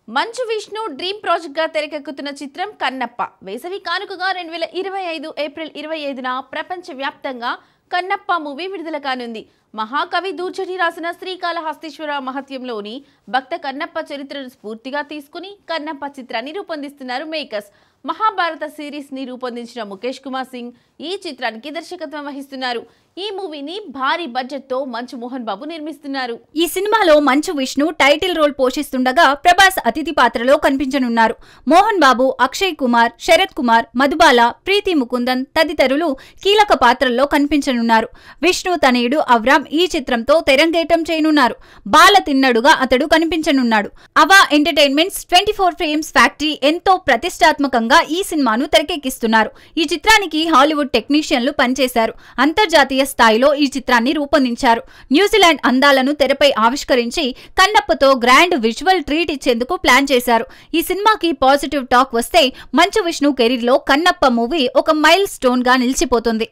Manchu Vishnu dream project గా తెరకెక్కుతున్న చిత్రం కన్నప్ప వేసవి కానుకగా 2025 ఏప్రిల్ 25న ప్రపంచ వ్యాప్తంగా కన్నప్ప మూవీ విడుదల కానుంది. మహాకవి దూర్జటి రాసిన శ్రీకాళహస్తీశ్వర మహత్యంలోని భక్త కన్నప్ప చరిత్రను స్ఫూర్తిగా తీసుకుని కన్నప్ప చిత్రాన్ని రూపొందిస్తున్నారు మేకర్స్. మహాభారత సిరీస్ ని రూపొందించిన ముఖేష్ కుమార్ సింగ్ ఈ చిత్రానికి దర్శకత్వం వహిస్తున్నారు. ఈ మూవీని భారీ బడ్జెట్ తో మంచు మోహన్ బాబు నిర్మిస్తున్నారు. ఈ సినిమాలో మంచు విష్ణు టైటిల్ రోల్ పోషిస్తుండగా ప్రభాస్ అతిథి పాత్రలో కనిపించనున్నారు. మోహన్ బాబు, అక్షయ్ కుమార్, శరత్ కుమార్, మధుబాల, ప్రీతి ముకుందన్ తదితరులు కీలక పాత్రల్లో కనిపించనున్నారు. విష్ణు తనయుడు అవ్రామ్ ఈ చిత్రంతో తెరంగేటం చేయనున్నారు. బాల తిన్నడుగా అతడు కనిపించనున్నాడు. అవా ఎంటర్టైన్మెంట్స్ 24 ఫ్రేమ్స్ ఫ్యాక్టరీ ఎంతో ప్రతిష్టాత్మకంగా ఈ సినిమాను తెరకెక్కిస్తున్నారు. ఈ చిత్రానికి హాలీవుడ్ టెక్నీషియన్లు పనిచేశారు. అంతర్జాతీయ స్థాయిలో ఈ చిత్రాన్ని రూపొందించారు. న్యూజిలాండ్ అందాలను తెరపై ఆవిష్కరించి కన్నప్పతో గ్రాండ్ విజువల్ ట్రీట్ ఇచ్చేందుకు ప్లాన్ చేశారు. ఈ సినిమాకి పాజిటివ్ టాక్ వస్తే మంచు విష్ణు కెరీర్ లో కన్నప్ప మూవీ ఒక మైల్ స్టోన్ గా నిలిచిపోతుంది.